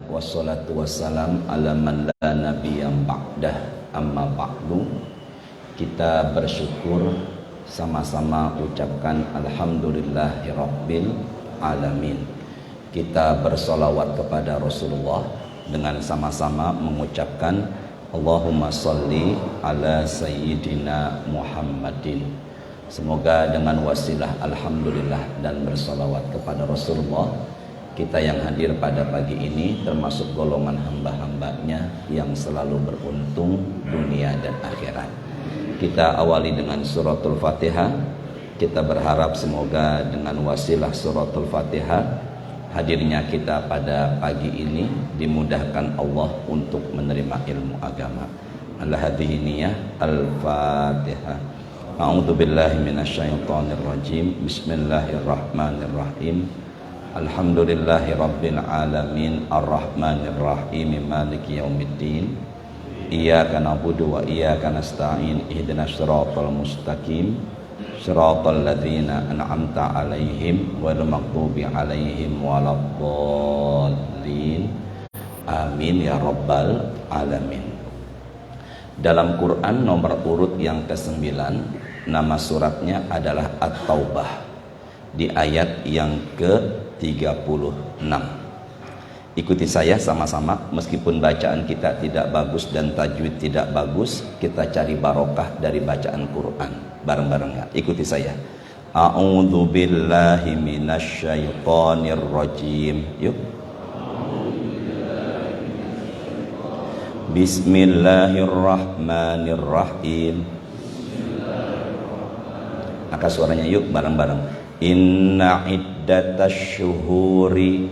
Wassalatu wassalam ala man la nabiyyan ba'dah, amma ba'du. Kita bersyukur sama-sama ucapkan alhamdulillahirabbil alamin. Kita bersolawat kepada Rasulullah dengan sama-sama mengucapkan Allahumma sholli ala sayyidina Muhammadin. Semoga dengan wasilah alhamdulillah dan bersolawat kepada Rasulullah, kita yang hadir pada pagi ini termasuk golongan hamba-hambanya yang selalu beruntung dunia dan akhirat. Kita awali dengan suratul Fatihah. Kita berharap semoga dengan wasilah suratul Fatihah, hadirnya kita pada pagi ini dimudahkan Allah untuk menerima ilmu agama. Al-hadhihi niyah al-Fatihah. A'udzu billahi minasyaitonir rajim. Bismillahirrahmanirrahim. Alhamdulillahi rabbil alamin, arrahmanir rahim, maliki yaumiddin. Iyyaka na'budu wa iyyaka nasta'in, ihdinas siratal mustaqim, siratal ladzina an'amta 'alaihim ghairil maghdubi 'alaihim waladdallin. Amin ya rabbal alamin. Dalam Quran nomor urut yang ke-9, nama suratnya adalah At-Taubah, di ayat yang ke-36. Ikuti saya sama-sama, meskipun bacaan kita tidak bagus dan tajwid tidak bagus, kita cari barokah dari bacaan Quran bareng-bareng ya. Ikuti saya. A'udzu billahi minasyaitonir rajim. Yuk. Bismillahirrahmanirrahim. Angkat suaranya yuk bareng-bareng. Inna iddatash syuhuri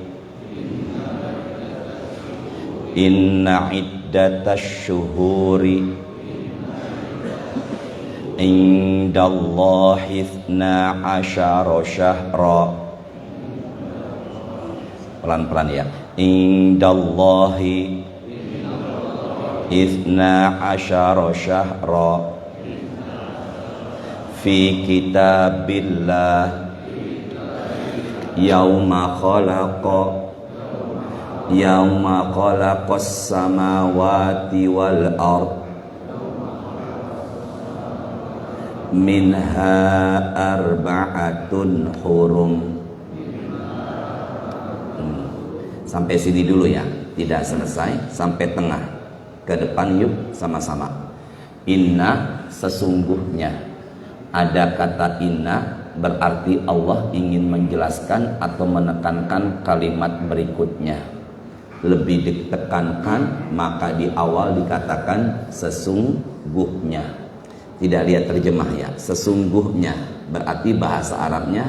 indallahi ithna asyara syahra. Pelan-pelan ya. Indallahi ithna asyara syahra fi kitabillah yauma khalaqas samawati wal ard minha arba'atun hurum. Sampai sini dulu ya, tidak selesai, sampai tengah. Ke depan yuk sama-sama. Inna, sesungguhnya. Ada kata inna, berarti Allah ingin menjelaskan atau menekankan kalimat berikutnya. Lebih ditekankan, maka di awal dikatakan sesungguhnya. Tidak lihat terjemah ya, sesungguhnya. Berarti bahasa Arabnya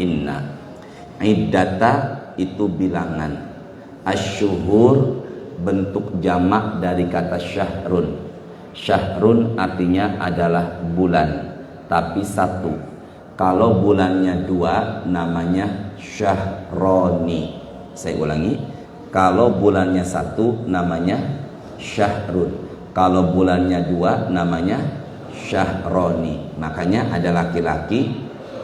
inna. Iddata itu bilangan. Asyuhur bentuk jamak dari kata syahrun. Syahrun artinya adalah bulan, tapi satu. Kalau bulannya dua, namanya syahroni. Saya ulangi, kalau bulannya satu, namanya syahrun. Kalau bulannya dua, namanya syahroni. Makanya ada laki-laki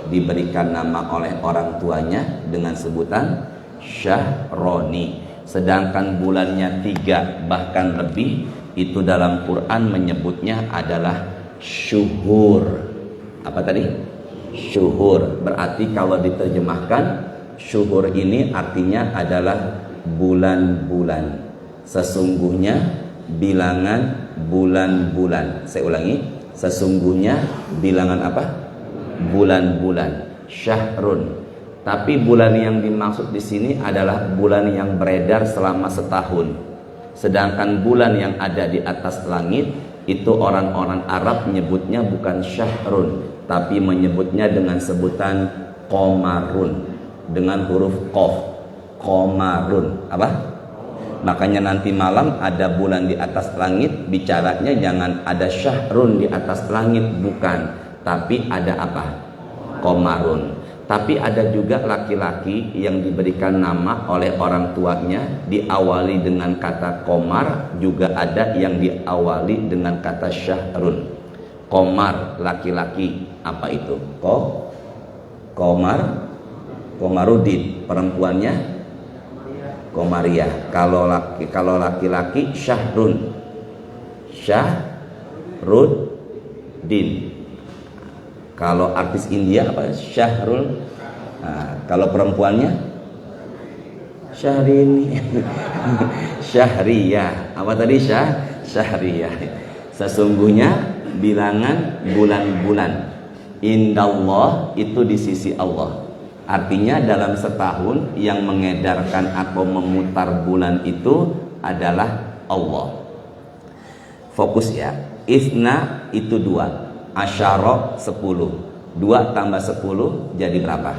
diberikan nama oleh orang tuanya dengan sebutan syahroni. Sedangkan bulannya 3 bahkan lebih, itu dalam Quran menyebutnya adalah syuhur. Apa tadi? Syuhur. Berarti kalau diterjemahkan, syuhur ini artinya adalah bulan-bulan. Sesungguhnya bilangan bulan-bulan. Saya ulangi, sesungguhnya bilangan apa? Bulan-bulan. Syahrun. Tapi bulan yang dimaksud di sini adalah bulan yang beredar selama setahun. Sedangkan bulan yang ada di atas langit itu orang-orang Arab menyebutnya bukan syahrun, tapi menyebutnya dengan sebutan qomarun, dengan huruf qaf. Qomarun. Apa? Makanya nanti malam ada bulan di atas langit, bicaranya jangan ada syahrun di atas langit, bukan, tapi ada apa? Qomarun. Tapi ada juga laki-laki yang diberikan nama oleh orang tuanya diawali dengan kata komar, juga ada yang diawali dengan kata syahrun. Komar laki-laki, apa itu? Komar, Komarudin. Perempuannya Komariah. Kalau laki-laki Syahrun. Syahruddin. Kalau artis India apa? Syahrul. Nah, kalau perempuannya Syahrini. Syahriyah. Apa tadi? Syahriyah. Sesungguhnya bilangan bulan-bulan indallah itu di sisi Allah. Artinya dalam setahun yang mengedarkan atau memutar bulan itu adalah Allah. Fokus ya. Isna itu 2, asyara 10. 2 tambah 10 jadi berapa?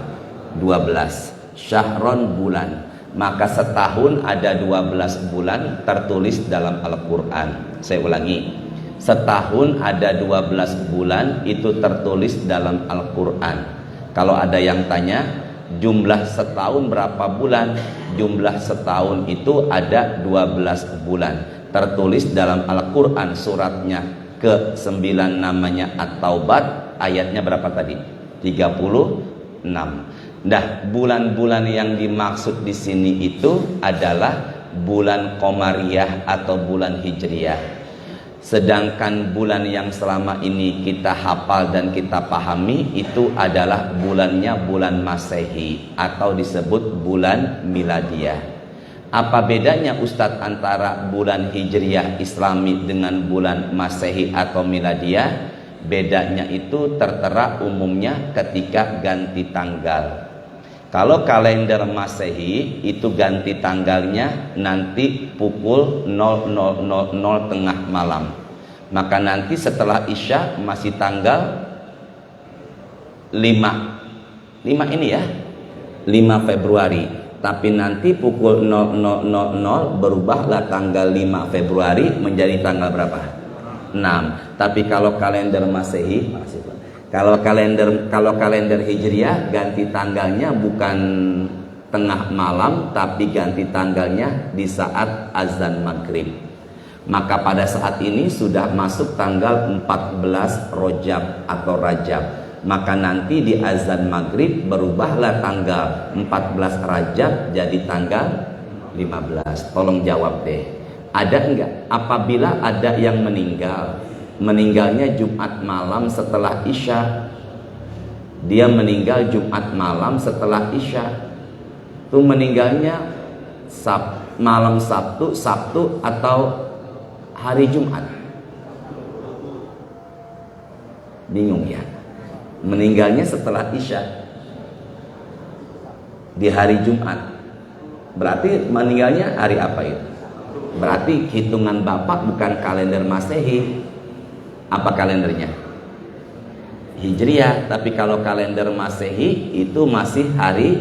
12. Syahron bulan. Maka setahun ada 12 bulan tertulis dalam Al-Quran. Saya ulangi. Setahun ada 12 bulan itu tertulis dalam Al-Quran. Kalau ada yang tanya, jumlah setahun berapa bulan? Jumlah setahun itu ada 12 bulan. Tertulis dalam Al-Quran suratnya ke-9 namanya At-Taubat, ayatnya berapa tadi? 36. Nah, bulan-bulan yang dimaksud di sini itu adalah bulan Qamariyah atau bulan Hijriyah. Sedangkan bulan yang selama ini kita hafal dan kita pahami itu adalah bulannya bulan Masehi atau disebut bulan Miladiyah. Apa bedanya Ustadz antara bulan Hijriyah Islami dengan bulan Masehi atau Miladiyah? Bedanya itu tertera umumnya ketika ganti tanggal. Kalau kalender Masehi itu ganti tanggalnya nanti pukul 00.00 tengah malam. Maka nanti setelah Isya masih tanggal 5 ini ya, 5 Februari. Tapi nanti pukul 00.00 berubahlah tanggal 5 Februari menjadi tanggal berapa? 6. Tapi kalau kalender Masehi, kalau kalender Hijriah ganti tanggalnya bukan tengah malam tapi ganti tanggalnya di saat azan maghrib. Maka pada saat ini sudah masuk tanggal 14 Rajab atau Rajab. Maka nanti di azan maghrib berubahlah tanggal 14 Rajab jadi tanggal 15. Tolong jawab deh. Ada enggak? Apabila ada yang meninggalnya Jumat malam setelah Isya, dia meninggal Jumat malam setelah Isya, itu meninggalnya malam Sabtu atau hari Jumat? Bingung ya? Meninggalnya setelah Isya di hari Jumat, berarti meninggalnya hari apa itu? Berarti hitungan Bapak bukan kalender Masehi. Apa kalendernya? Hijriah. Tapi kalau kalender Masehi itu masih hari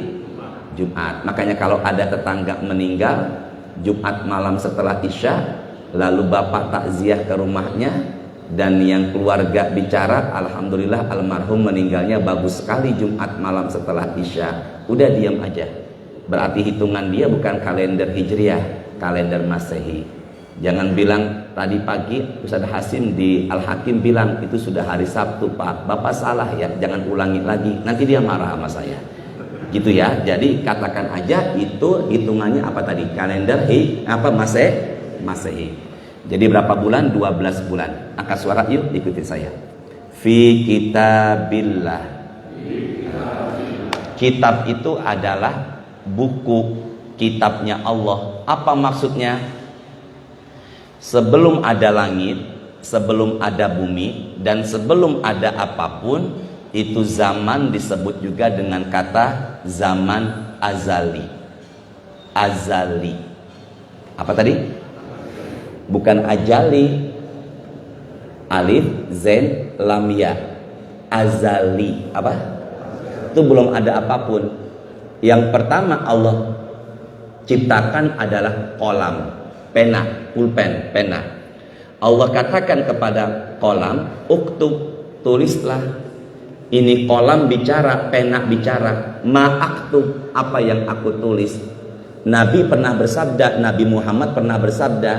Jumat. Makanya kalau ada tetangga meninggal Jumat malam setelah Isya, lalu Bapak takziah ke rumahnya dan yang keluarga bicara, alhamdulillah almarhum meninggalnya bagus sekali Jumat malam setelah Isya, udah diam aja. Berarti hitungan dia bukan kalender Hijriah, kalender Masehi. Jangan bilang tadi pagi Ustaz Hasim di Al-Hakim bilang itu sudah hari Sabtu Pak. Bapak salah ya, jangan ulangi lagi. Nanti dia marah sama saya. Gitu ya. Jadi katakan aja itu hitungannya apa tadi? Kalender Masehi. Jadi berapa bulan? 12 bulan. Angkat suara yuk, ikuti saya. Fi kitabillah. Kitab itu adalah buku, kitabnya Allah. Apa maksudnya? Sebelum ada langit, sebelum ada bumi, dan sebelum ada apapun, itu zaman disebut juga dengan kata zaman azali. Azali. Apa tadi? Bukan ajali. Alif, zen, lam, ya. Azali. Apa? Itu belum ada apapun. Yang pertama Allah ciptakan adalah kolam. Pena, pulpen, pena. Allah katakan kepada kolam, uktub, tulislah. Ini kolam bicara, pena bicara. Ma'aktub, apa yang aku tulis. Nabi pernah bersabda, Nabi Muhammad pernah bersabda,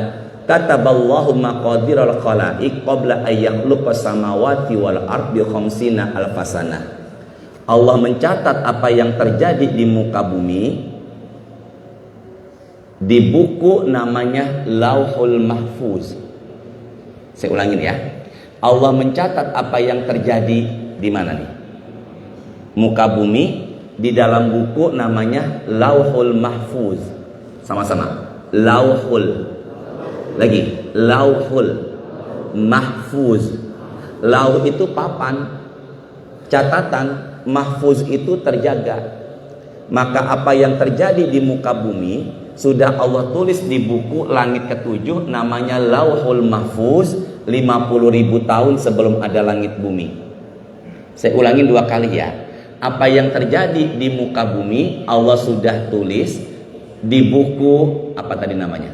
kataballahu maqadiral khalaiq qabla ayyakhluqas samawati wal ardi khamsina alfasana. Allah mencatat apa yang terjadi di muka bumi Di buku namanya Lauhul Mahfuz. Saya ulangin ya. Allah mencatat apa yang terjadi di mana nih? Muka bumi, di dalam buku namanya Lauhul Mahfuz. Sama-sama. Lauhul. Lagi, Lauhul Mahfuz. Lauh itu papan, catatan, mahfuz itu terjaga. Maka apa yang terjadi di muka bumi sudah Allah tulis di buku langit ketujuh namanya Lauhul Mahfuz 50.000 tahun sebelum ada langit bumi. Saya ulangin 2 kali ya. Apa yang terjadi di muka bumi Allah sudah tulis di buku apa tadi namanya?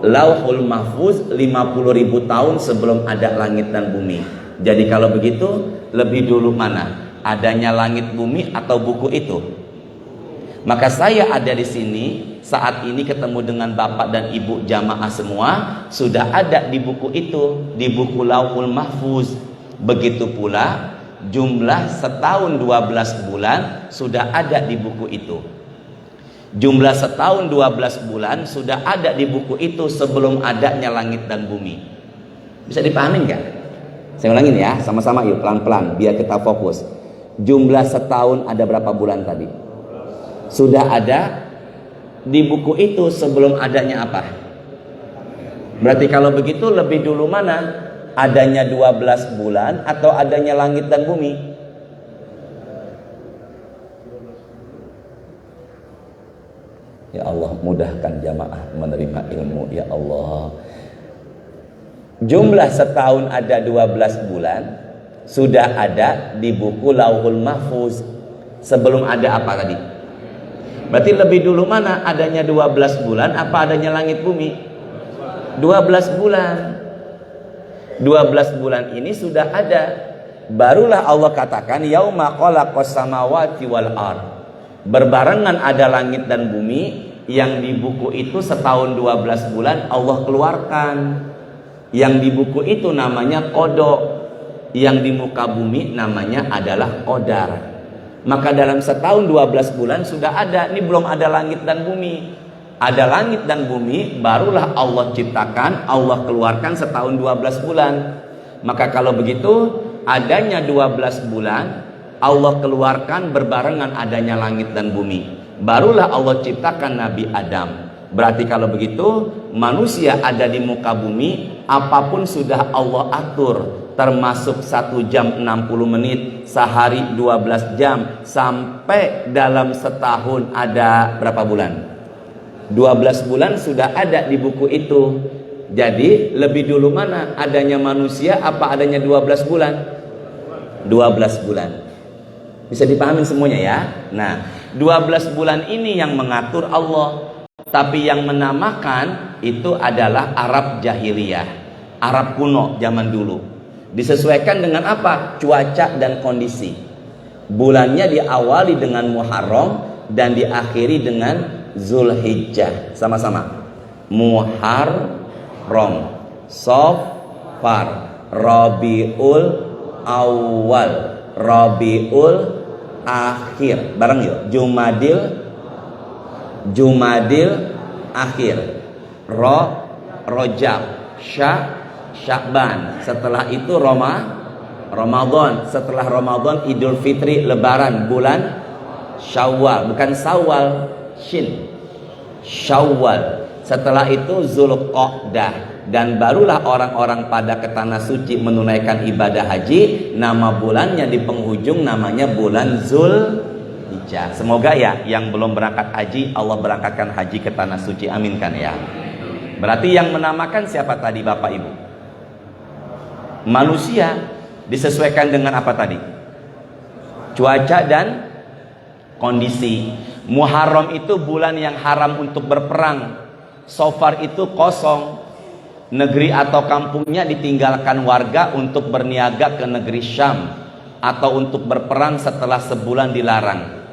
Lauhul Mahfuz 50.000 tahun sebelum ada langit dan bumi. Jadi kalau begitu lebih dulu mana? Adanya langit bumi atau buku itu? Maka saya ada di sini saat ini ketemu dengan bapak dan ibu jamaah semua sudah ada di buku itu, di buku Lauhul Mahfuz. Begitu pula jumlah setahun 12 bulan sudah ada di buku itu. Jumlah setahun 12 bulan sudah ada di buku itu sebelum adanya langit dan bumi. Bisa dipahami nggak? Saya ulangin ya, sama-sama yuk pelan-pelan biar kita fokus. Jumlah setahun ada berapa bulan tadi? Sudah ada di buku itu sebelum adanya apa? Berarti kalau begitu lebih dulu mana? Adanya 12 bulan atau adanya langit dan bumi? Ya Allah, mudahkan jamaah menerima ilmu ya Allah. Jumlah setahun ada 12 bulan sudah ada di buku Lauhul Mahfuz sebelum ada apa tadi? Berarti lebih dulu mana? Adanya 12 bulan apa adanya langit bumi? 12 bulan. 12 bulan ini sudah ada. Barulah Allah katakan yauma khalaqas samawati wal ard. Berbarengan ada langit dan bumi yang di buku itu setahun 12 bulan Allah keluarkan. Yang di buku itu namanya kodok, yang di muka bumi namanya adalah qadar. Maka dalam setahun 12 bulan sudah ada. Ini belum ada langit dan bumi. Ada langit dan bumi barulah Allah ciptakan, Allah keluarkan setahun 12 bulan. Maka kalau begitu adanya 12 bulan Allah keluarkan berbarengan adanya langit dan bumi. Barulah Allah ciptakan Nabi Adam. Berarti kalau begitu manusia ada di muka bumi, apapun sudah Allah atur, termasuk 1 jam 60 menit, sehari 12 jam, sampai dalam setahun ada berapa bulan? 12 bulan sudah ada di buku itu. Jadi lebih dulu mana? Adanya manusia apa adanya 12 bulan? 12 bulan. Bisa dipahami semuanya ya? Nah, 12 bulan ini yang mengatur Allah. Tapi yang menamakan itu adalah Arab jahiliyah, Arab kuno zaman dulu. Disesuaikan dengan apa? Cuaca dan kondisi. Bulannya diawali dengan Muharram dan diakhiri dengan Zulhijjah. Sama-sama. Muharram, Safar, Rabiul Awal, Rabiul Akhir. Bareng yuk. Jumadil akhir, Rojab, Sya'ban. Setelah itu Ramadan. Setelah Ramadan Idul Fitri, Lebaran, bulan Syawal, bukan Sawal, Shin, Syawal. Setelah itu Zulqa'dah, dan barulah orang-orang pada ke tanah suci menunaikan ibadah haji. Nama bulannya di penghujung namanya bulan Zulhijjah. Semoga ya yang belum berangkat haji Allah berangkatkan haji ke tanah suci, aminkan ya. Berarti yang menamakan siapa tadi Bapak Ibu? Manusia. Disesuaikan dengan apa tadi? Cuaca dan kondisi. Muharram itu bulan yang haram untuk berperang. Safar itu kosong, negeri atau kampungnya ditinggalkan warga untuk berniaga ke negeri Syam atau untuk berperang setelah sebulan dilarang.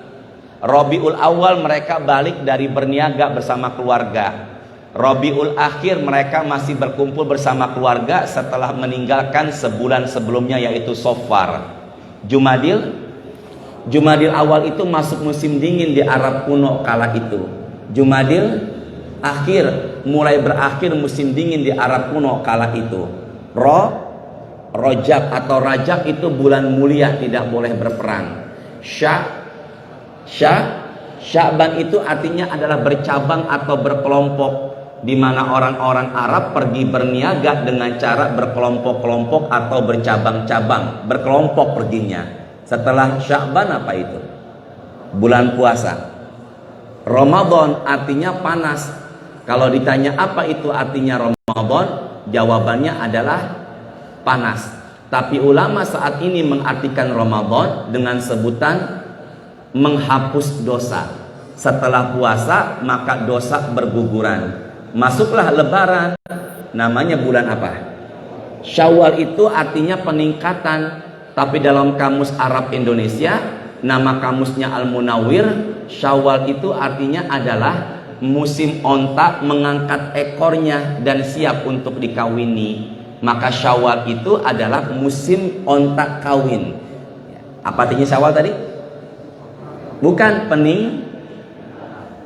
Rabiul Awal mereka balik dari berniaga bersama keluarga. Rabiul Akhir mereka masih berkumpul bersama keluarga setelah meninggalkan sebulan sebelumnya yaitu Safar. Jumadil Awal itu masuk musim dingin di Arab kuno kala itu. Jumadil mulai berakhir musim dingin di Arab kuno kala itu. Rojab atau Rajab itu bulan mulia, tidak boleh berperang. Sya'ban itu artinya adalah bercabang atau berkelompok, di mana orang-orang Arab pergi berniaga dengan cara berkelompok-kelompok atau bercabang-cabang, berkelompok perginya. Setelah Sya'ban apa itu? Bulan puasa. Ramadan artinya panas. Kalau ditanya apa itu artinya Ramadan, jawabannya adalah panas. Tapi ulama saat ini mengartikan Ramadan dengan sebutan menghapus dosa. Setelah puasa maka dosa berguguran. Masuklah Lebaran, namanya bulan apa? Syawal itu artinya peningkatan, tapi dalam kamus Arab Indonesia, nama kamusnya Al-Munawwir, Syawal itu artinya adalah musim onta mengangkat ekornya dan siap untuk dikawini. Maka Syawal itu adalah musim onta kawin. Apa artinya Syawal tadi? Bukan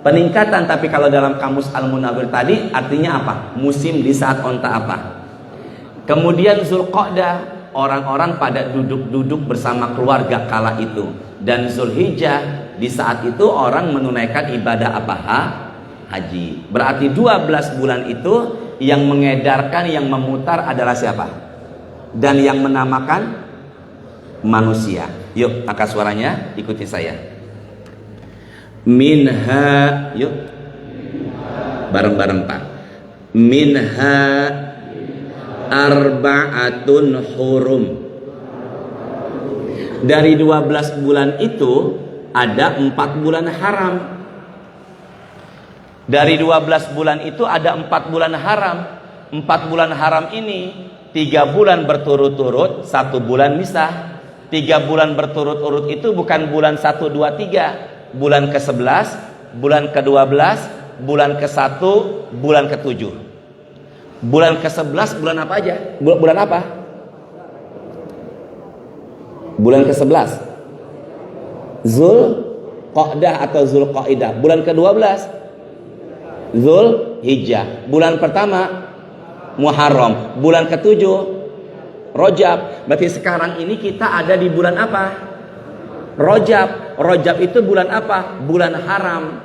peningkatan, tapi kalau dalam kamus Al-Munawwir tadi artinya apa? Musim di saat onta apa? Kemudian Zulqa'dah, orang-orang pada duduk-duduk bersama keluarga kala itu. Dan Zulhijjah, di saat itu orang menunaikan ibadah apa? Haji. Berarti 12 bulan itu yang mengedarkan, yang memutar adalah siapa? Dan yang menamakan manusia. Yuk, angkat suaranya, ikuti saya. Minha, yuk bareng-bareng Pak. Minha arba'atun hurum. Dari 12 bulan itu ada 4 bulan haram. Dari 12 bulan itu ada 4 bulan haram. 4 bulan haram ini 3 bulan berturut-turut, 1 bulan misah. 3 bulan berturut-turut itu bukan bulan 1, 2, 3, bulan ke-11, bulan ke-12, bulan ke-1, bulan ke-7. Bulan ke-11 bulan apa aja? Bulan apa? Bulan ke-11 Zulqa'dah atau Zulqa'idah. Bulan ke-12 Zulhijjah. Bulan pertama Muharram. Bulan ke-7 Rajab. Berarti sekarang ini kita ada di bulan apa? Rajab. Rajab itu bulan apa? Bulan haram.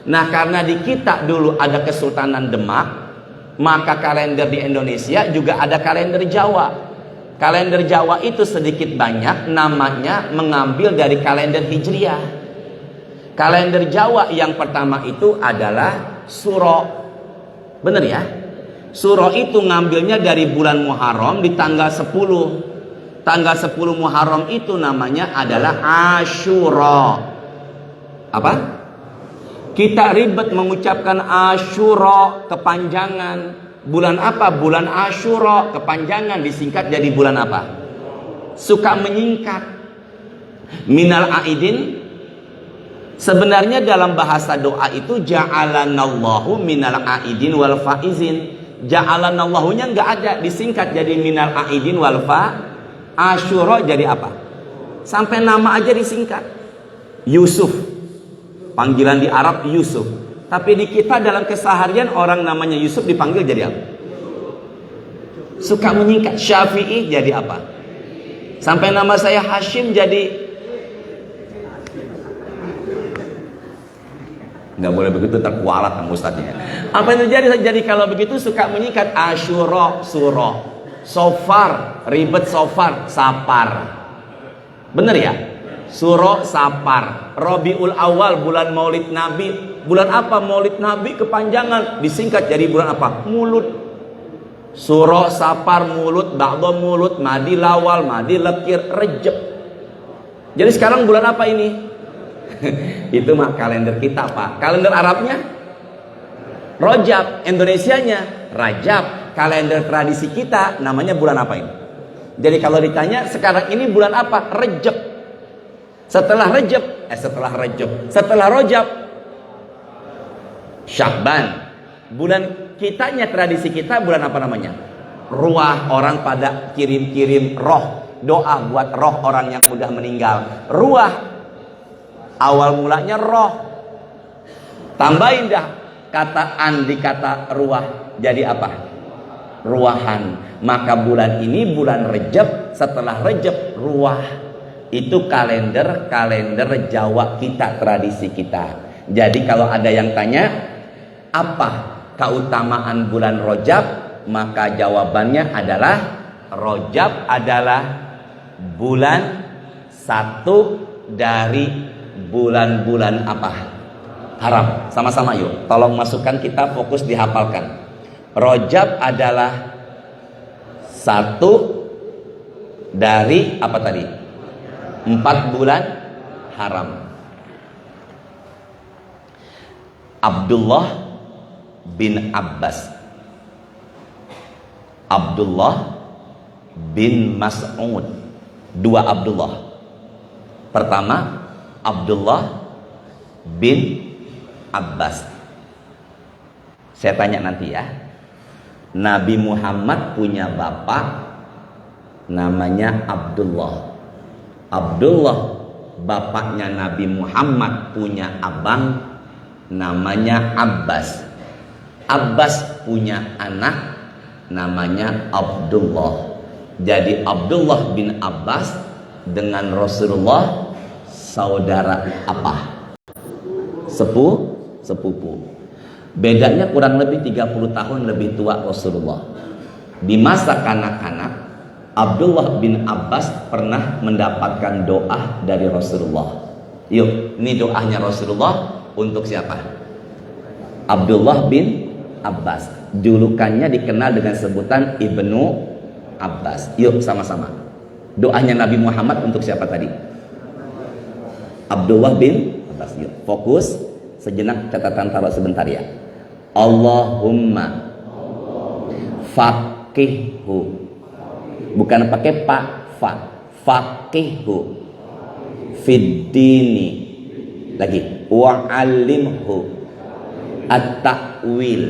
Nah, karena di kita dulu ada Kesultanan Demak, maka kalender di Indonesia juga ada kalender Jawa. Kalender Jawa itu sedikit banyak namanya mengambil dari kalender Hijriah. Kalender Jawa yang pertama itu adalah Suro. Bener ya? Suro itu ngambilnya dari bulan Muharram di tanggal 10. Tanggal 10 Muharram itu namanya adalah Asyura. Apa? Kita ribet mengucapkan Asyura, kepanjangan. Bulan apa? Bulan Asyura, kepanjangan, disingkat jadi bulan apa? Suka menyingkat. Minal Aidin. Sebenarnya dalam bahasa doa itu ja'alanallahu minal aidin wal faizin. Ja'alanallahu-nya enggak ada, disingkat jadi minal aidin wal fa. Asyura jadi apa? Sampai nama aja disingkat. Yusuf. Panggilan di Arab Yusuf. Tapi di kita dalam keseharian orang namanya Yusuf dipanggil jadi apa? Suka menyingkat. Syafi'i jadi apa? Sampai nama saya Hashim jadi. Nggak boleh begitu, terkualat sama ustadznya. Apa yang terjadi? Jadi kalau begitu suka menyingkat. Asyura, Suro. Sofar, ribet sofar, sapar. Bener ya? Suro, sapar. Rabiul Awal, bulan Maulid Nabi. Bulan apa Maulid Nabi? Kepanjangan, disingkat jadi bulan apa? Mulut. Suro, sapar, mulut, ba'dha mulut, madi lawal, madi lekir, Rejab. Jadi sekarang bulan apa ini? Itu mah kalender kita, Pak. Kalender Arabnya Rajab, Indonesianya Rajab. Kalender tradisi kita namanya bulan apa ini? Jadi kalau ditanya sekarang ini bulan apa? Rejab. Setelah Rajab Sya'ban. Bulan kitanya, tradisi kita bulan apa namanya? Ruah. Orang pada kirim-kirim roh, doa buat roh orang yang udah meninggal. Ruah. Awal mulanya roh. Tambahin dah kata an di kata ruah jadi apa? Ruahan. Maka bulan ini bulan Rejab, setelah Rejab ruah. Itu kalender Jawa kita, tradisi kita. Jadi kalau ada yang tanya apa keutamaan bulan Rajab, maka jawabannya adalah Rajab adalah bulan satu dari bulan-bulan apa? Haram. Sama-sama yuk. Tolong masukkan, kita fokus dihafalkan. Rajab adalah satu dari apa tadi? 4 bulan haram. Abdullah bin Abbas, Abdullah bin Mas'ud, 2 Abdullah. Pertama Abdullah bin Abbas. Saya tanya nanti ya. Nabi Muhammad punya bapak namanya Abdullah. Abdullah bapaknya Nabi Muhammad punya abang namanya Abbas. Abbas punya anak namanya Abdullah. Jadi Abdullah bin Abbas dengan Rasulullah saudara apa? Sepupu. Bedanya kurang lebih 30 tahun lebih tua Rasulullah. Di masa kanak-kanak Abdullah bin Abbas pernah mendapatkan doa dari Rasulullah. Yuk, ini doanya Rasulullah untuk siapa? Abdullah bin Abbas. Julukannya dikenal dengan sebutan Ibnu Abbas. Yuk sama-sama. Doanya Nabi Muhammad untuk siapa tadi? Abdullah bin Abbas. Yuk, fokus. Sejenak, catatan taruh sebentar ya. Allahumma faqihhu. Bukan pakai pak, faqihhu fid dini. Lagi, wa'alimhu at-ta'wil.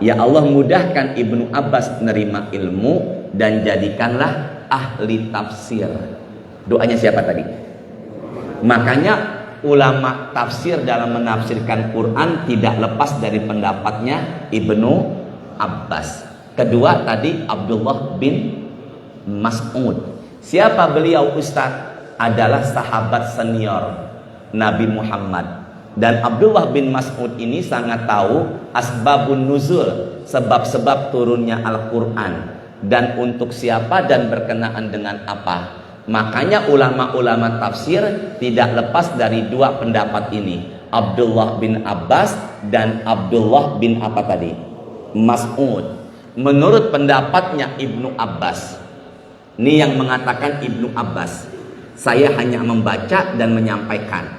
Ya Allah, mudahkan Ibnu Abbas menerima ilmu dan jadikanlah ahli tafsir. Doanya siapa tadi? Makanya ulama tafsir dalam menafsirkan Quran tidak lepas dari pendapatnya Ibnu Abbas. Kedua tadi Abdullah bin Mas'ud. Siapa beliau Ustaz? Adalah sahabat senior Nabi Muhammad. Dan Abdullah bin Mas'ud ini sangat tahu asbabun nuzul, sebab-sebab turunnya Al-Quran, dan untuk siapa dan berkenaan dengan apa. Makanya ulama-ulama tafsir tidak lepas dari 2 pendapat ini, Abdullah bin Abbas dan Abdullah bin apa tadi? Mas'ud. Menurut pendapatnya Ibnu Abbas, ini yang mengatakan Ibnu Abbas, saya hanya membaca dan menyampaikan.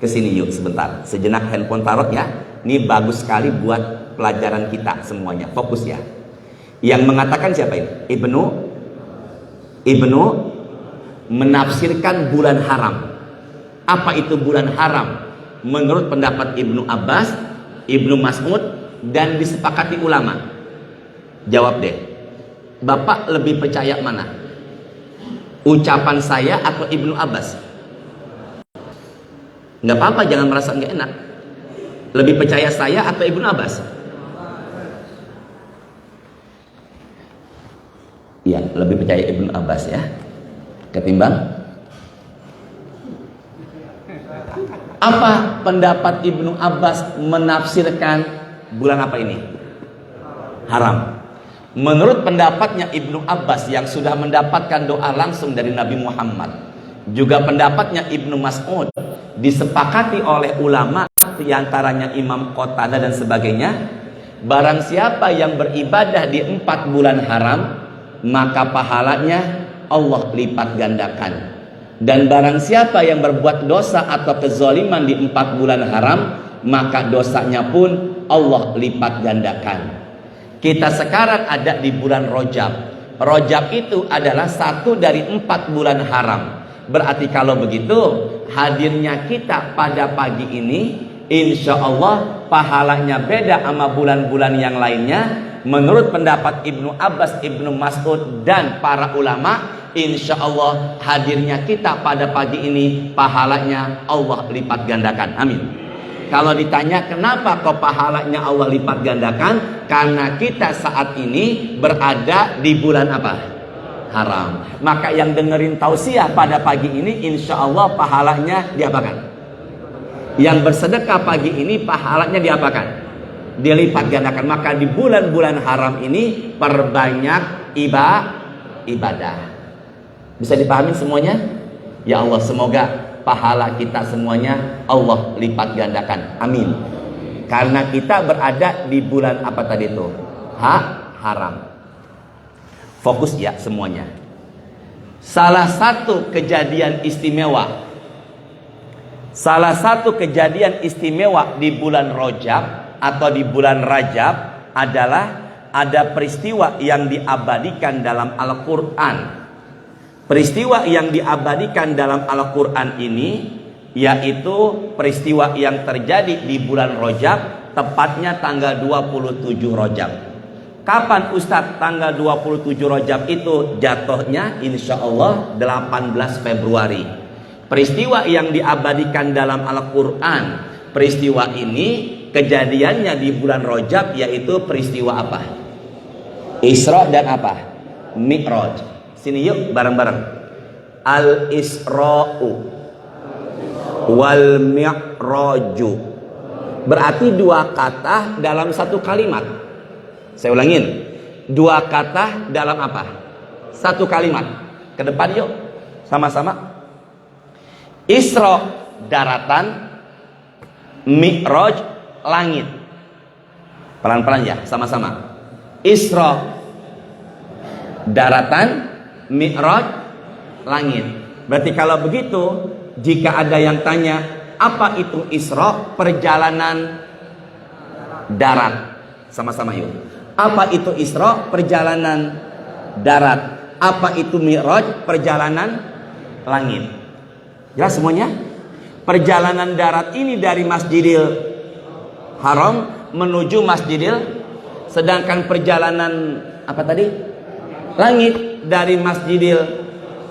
Kesini yuk sebentar, sejenak handphone taruh ya. Ini bagus sekali buat pelajaran kita semuanya. Fokus ya. Yang mengatakan siapa ini? Ibnu menafsirkan bulan haram. Apa itu bulan haram? Menurut pendapat Ibnu Abbas, Ibnu Mas'ud, dan disepakati ulama. Jawab deh. Bapak lebih percaya mana? Ucapan saya atau Ibnu Abbas? Nggak apa-apa, jangan merasa nggak enak. Lebih percaya saya atau Ibnu Abbas? Iya, lebih percaya Ibnu Abbas ya, ketimbang. Apa pendapat Ibnu Abbas menafsirkan bulan apa ini? Haram. Menurut pendapatnya Ibnu Abbas yang sudah mendapatkan doa langsung dari Nabi Muhammad, juga pendapatnya Ibnu Mas'ud, disepakati oleh ulama diantaranya Imam Qatadah dan sebagainya, barang siapa yang beribadah di 4 bulan haram, maka pahalanya Allah lipat gandakan. Dan barang siapa yang berbuat dosa atau kezaliman di 4 bulan haram, maka dosanya pun Allah lipat gandakan. Kita sekarang ada di bulan Rajab. Rajab itu adalah 1 dari 4 bulan haram. Berarti kalau begitu, hadirnya kita pada pagi ini, insya Allah pahalanya beda sama bulan-bulan yang lainnya. Menurut pendapat Ibnu Abbas, Ibnu Mas'ud, dan para ulama, insya Allah hadirnya kita pada pagi ini pahalanya Allah lipat gandakan. Amin. Kalau ditanya kenapa kok pahalanya Allah lipat gandakan? Karena kita saat ini berada di bulan apa? Haram. Maka yang dengerin tausiah pada pagi ini, insya Allah pahalanya diapakan? Yang bersedekah pagi ini pahalanya diapakan? Dilipat gandakan. Maka di bulan-bulan haram ini perbanyak ibadah. Bisa dipahami semuanya? Ya Allah, semoga pahala kita semuanya Allah lipat gandakan. Amin. Karena kita berada di bulan apa tadi itu? Haram. Fokus ya semuanya. Salah satu kejadian istimewa di bulan Rajab atau di bulan Rajab adalah ada peristiwa yang diabadikan dalam Al-Quran. Peristiwa yang diabadikan dalam Al-Quran ini yaitu peristiwa yang terjadi di bulan Rajab, tepatnya tanggal 27 Rajab. Kapan Ustadz tanggal 27 Rajab itu jatuhnya? Insya Allah 18 Februari. Peristiwa yang diabadikan dalam Al-Quran, peristiwa ini kejadiannya di bulan Rajab, yaitu peristiwa apa? Isra dan apa? Mi'raj. Sini yuk bareng-bareng. Al-Isra'u wal Mi'raju. Berarti dua kata dalam satu kalimat. Saya ulangin. Dua kata dalam apa? Satu kalimat. Ke depan yuk. Sama-sama. Isra daratan, Mi'raj langit. Pelan-pelan ya, sama-sama. Isra daratan, Mi'raj langit. Berarti kalau begitu, jika ada yang tanya, apa itu Isra? Perjalanan darat. Sama-sama yuk. Apa itu Isra? Perjalanan darat. Apa itu Mi'raj? Perjalanan langit. Jelas semuanya? Perjalanan darat ini dari Masjidil Haram menuju Masjidil, sedangkan perjalanan apa tadi? Langit dari Masjidil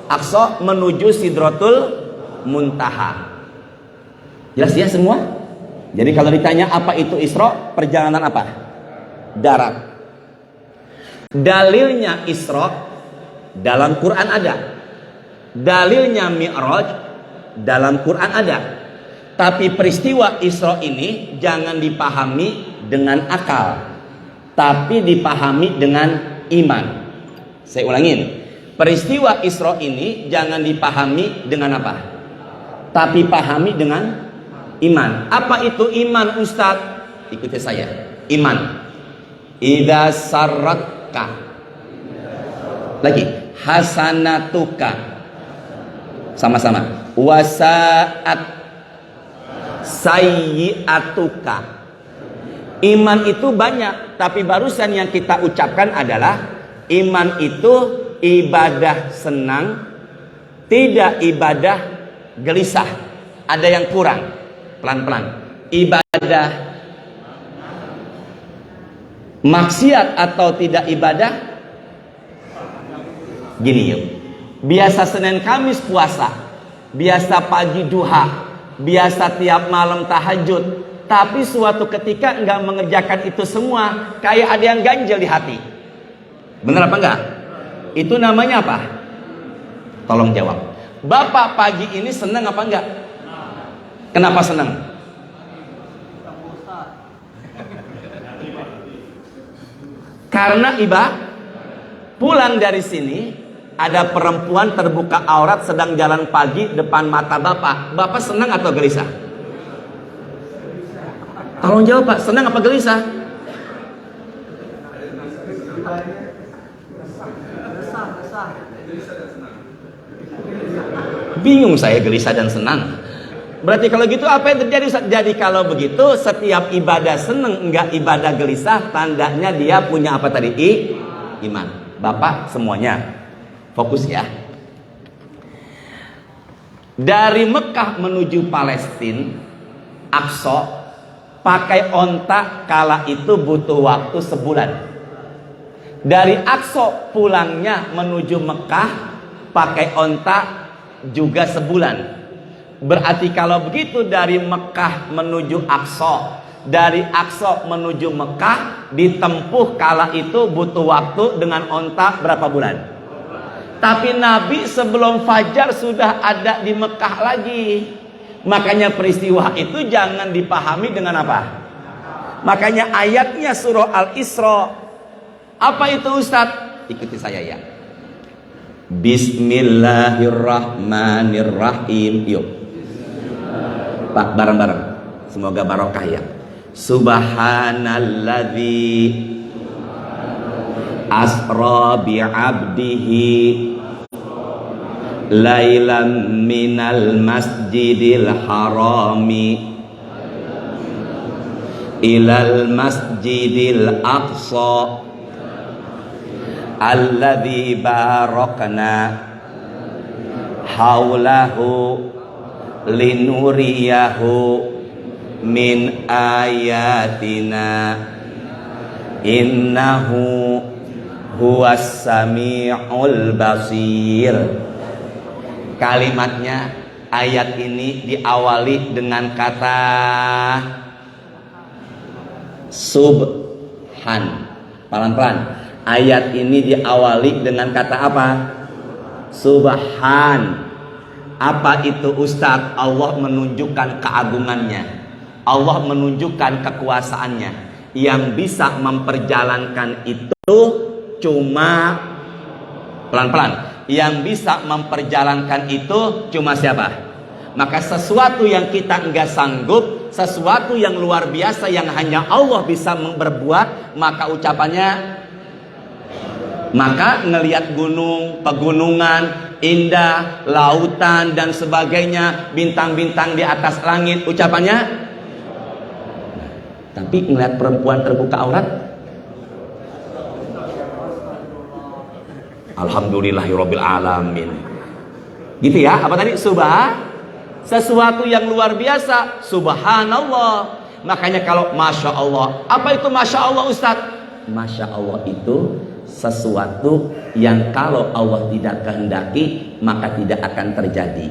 Aqsa menuju Sidratul Muntaha. Jelas ya semua? Jadi kalau ditanya apa itu Isra? Perjalanan apa? Darat. Dalilnya Isra dalam Quran ada. Dalilnya Mi'raj dalam Quran ada. Tapi peristiwa Isra ini jangan dipahami dengan akal, tapi dipahami dengan iman. Saya ulangin. Peristiwa Isra ini jangan dipahami dengan apa? Tapi pahami dengan iman. Apa itu iman, Ustadz? Ikuti saya. Iman. Idza sarratka. Lagi. Hasanatuka. Sama-sama. Wasaat sayyi'atuka. Iman itu banyak, tapi barusan yang kita ucapkan adalah iman itu ibadah senang, tidak ibadah gelisah. Ada yang kurang. Pelan-pelan. Ibadah maksiat atau tidak ibadah. Gini yuk. Biasa Senin Kamis puasa, biasa pagi duha, biasa tiap malam tahajud, tapi suatu ketika enggak mengerjakan itu semua, kayak ada yang ganjel di hati. Benar apa enggak? Itu namanya apa? Tolong jawab. Bapak pagi ini senang apa enggak? Kenapa senang? Karena pulang dari sini ada perempuan terbuka aurat sedang jalan pagi depan mata bapak. Bapak senang atau gelisah? Tolong jawab Pak, senang apa gelisah? Bingung saya, gelisah dan senang. Berarti kalau gitu apa yang terjadi? Jadi kalau begitu setiap ibadah senang enggak ibadah gelisah, tandanya dia punya apa tadi? Iman. Bapak semuanya fokus ya. Dari Mekah menuju Palestina, Aqsa, pakai onta kala itu butuh waktu sebulan. Dari Aqsa pulangnya menuju Mekah pakai onta juga sebulan. Berarti kalau begitu dari Mekah menuju Aqsa, dari Aqsa menuju Mekah ditempuh kala itu butuh waktu dengan onta berapa bulan? Tapi Nabi sebelum fajar sudah ada di Mekah lagi. Makanya peristiwa itu jangan dipahami dengan apa? Makanya ayatnya surah Al-Isra. Apa itu Ustadz? Ikuti saya ya. Bismillahirrahmanirrahim. Yuk Pak, bareng-bareng. Semoga barokah ya. Subhanalladzi asra bi'abdihi lailam minal masjidil harami ilal masjidil aqsa alladzi barakna haulahu linuriyahu min ayatina innahu huwas sami'ul basir. Kalimatnya ayat ini diawali dengan kata subhan. Pelan-pelan. Ayat ini diawali dengan kata apa? Subhan. Apa itu Ustadz? Allah menunjukkan keagungannya, Allah menunjukkan kekuasaannya. Yang bisa memperjalankan itu cuma, pelan-pelan, yang bisa memperjalankan itu cuma siapa? Maka sesuatu yang kita enggak sanggup, sesuatu yang luar biasa yang hanya Allah bisa berbuat, maka ucapannya, maka ngelihat gunung, pegunungan, indah, lautan dan sebagainya, bintang-bintang di atas langit, ucapannya. Tapi ngelihat perempuan terbuka aurat, alhamdulillahirabbil alamin. Gitu ya, apa tadi? Sesuatu yang luar biasa, subhanallah. Makanya kalau masya Allah, apa itu masya Allah Ustadz? Masya Allah itu sesuatu yang kalau Allah tidak kehendaki maka tidak akan terjadi.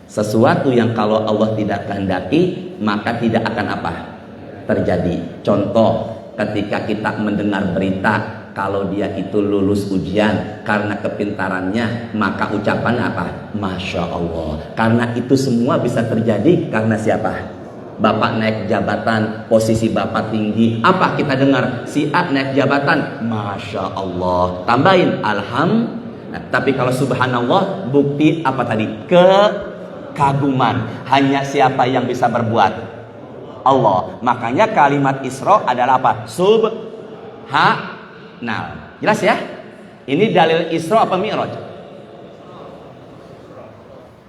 Sesuatu yang kalau Allah tidak kehendaki maka tidak akan apa? Terjadi. Contoh, ketika kita mendengar berita kalau dia itu lulus ujian karena kepintarannya, maka ucapan apa? Masya Allah. Karena itu semua bisa terjadi karena siapa? Bapak naik jabatan, posisi bapak tinggi. Apa kita dengar? Si A naik jabatan, Masya Allah. Tambahin alhamdulillah. Nah, tapi kalau subhanallah, bukti apa tadi? Kekaguman. Hanya siapa yang bisa berbuat? Allah. Makanya kalimat Isra adalah apa? Subhanal. Jelas ya? Ini dalil Isra apa Mi'raj?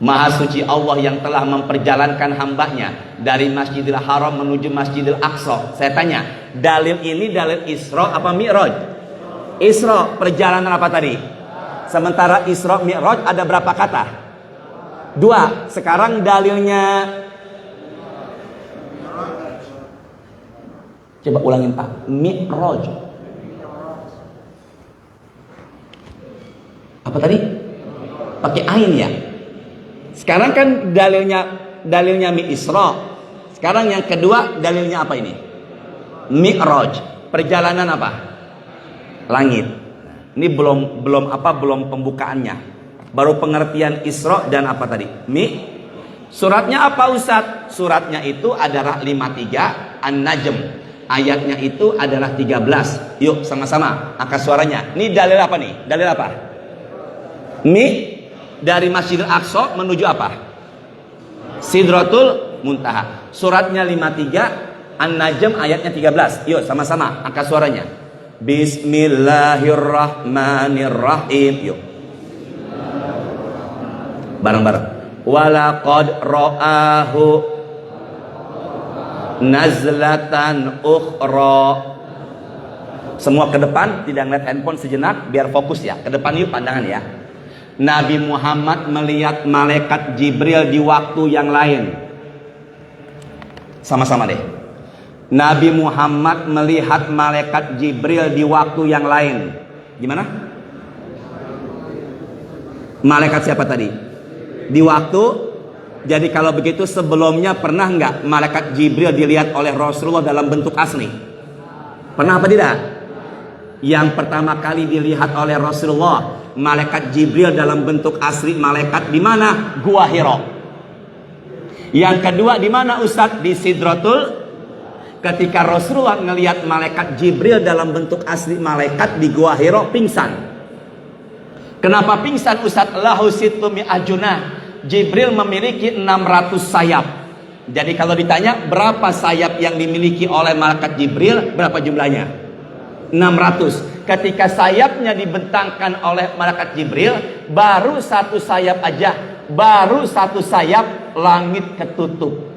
Maha suci Allah yang telah memperjalankan hambanya dari Masjidil Haram menuju Masjidil Aqsa. Saya tanya, dalil ini dalil Isra apa Mi'raj? Isra, perjalanan apa tadi? Sementara Isra Mi'raj ada berapa kata? 2. Sekarang dalilnya, coba ulangin Pak. Mi'raj apa tadi? Pakai ain ya. Sekarang kan dalilnya Isra. Sekarang yang kedua dalilnya apa ini? Mi'raj. Perjalanan apa? Langit. Ini belum pembukaannya. Baru pengertian Isra dan apa tadi? Suratnya apa Ustaz? Suratnya itu adalah 53 An-Najm. Ayatnya itu adalah 13. Yuk sama-sama angkat suaranya. Ini dalil apa nih? Dalil apa? Dari Masjidil Aqsa menuju apa? Sidratul Muntaha. Suratnya 53, An-Najm ayatnya 13. Yuk sama-sama angkat suaranya. Bismillahirrahmanirrahim. Yuk. Bareng-bareng. Walaqad ra'ahu nazlatan ukhra. Semua ke depan, tidak ngeliat handphone sejenak biar fokus ya. Ke depan yuk pandangan ya. Nabi Muhammad melihat malaikat Jibril di waktu yang lain. Sama-sama deh. Nabi Muhammad melihat malaikat Jibril di waktu yang lain. Gimana? Malaikat siapa tadi? Di waktu Jadi kalau begitu sebelumnya pernah nggak malaikat Jibril dilihat oleh Rasulullah dalam bentuk asli? Pernah apa tidak? Yang pertama kali dilihat oleh Rasulullah malaikat Jibril dalam bentuk asli malaikat di mana? Gua Hira. Yang kedua di mana Ustaz? Di Sidratul. Ketika Rasulullah ngelihat malaikat Jibril dalam bentuk asli malaikat di Gua Hira, pingsan. Kenapa pingsan Ustaz? Lahu sittu mi'ajunah. Jibril memiliki 600 sayap. Jadi kalau ditanya berapa sayap yang dimiliki oleh malaikat Jibril, berapa jumlahnya? 600. Ketika sayapnya dibentangkan oleh malaikat Jibril, baru satu sayap aja, baru satu sayap langit ketutup.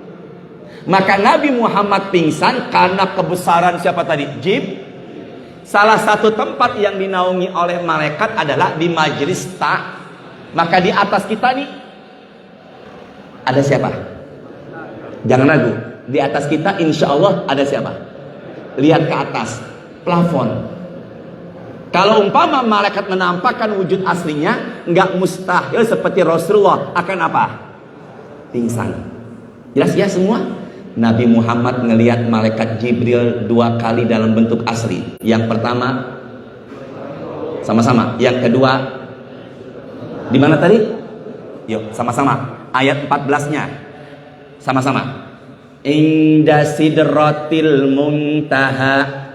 Maka Nabi Muhammad pingsan karena kebesaran siapa tadi? Salah satu tempat yang dinaungi oleh malaikat adalah di majelis ta. Maka di atas kita nih ada siapa? Jangan ragu. Di atas kita insya Allah ada siapa? Lihat ke atas, plafon. Kalau umpama malaikat menampakkan wujud aslinya, nggak mustahil seperti Rasulullah akan apa? Pingsan. Jelas ya semua? Nabi Muhammad ngelihat malaikat Jibril 2 kali dalam bentuk asli. Yang pertama sama-sama. Yang kedua di mana tadi? Yuk sama-sama. Ayat 14-nya sama-sama. Inda sidratil muntaha.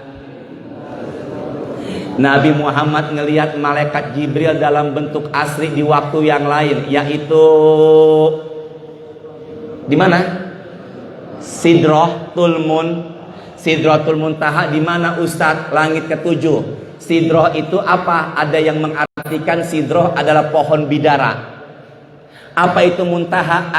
Nabi Muhammad ngelihat malaikat Jibril dalam bentuk asli di waktu yang lain, yaitu di mana? Sidratul Muntaha. Di mana Ustadz? Langit ketujuh. Sidrah itu apa? Ada yang mengartikan sidrah adalah pohon bidara. Apa itu muntaha?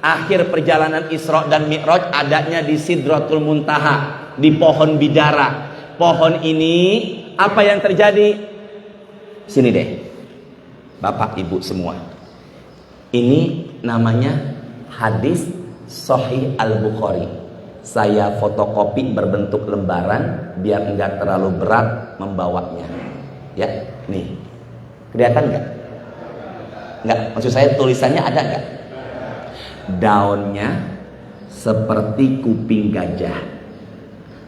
Akhir perjalanan Isra dan Mi'raj adanya di Sidratul Muntaha, di pohon bidara. Pohon ini apa yang terjadi? Sini deh, Bapak Ibu semua. Ini namanya hadis Sahih Al-Bukhari. Saya fotokopi berbentuk lembaran biar enggak terlalu berat membawanya. Ya, nih. Kelihatan enggak? Enggak, maksud saya tulisannya ada enggak? Daunnya seperti kuping gajah.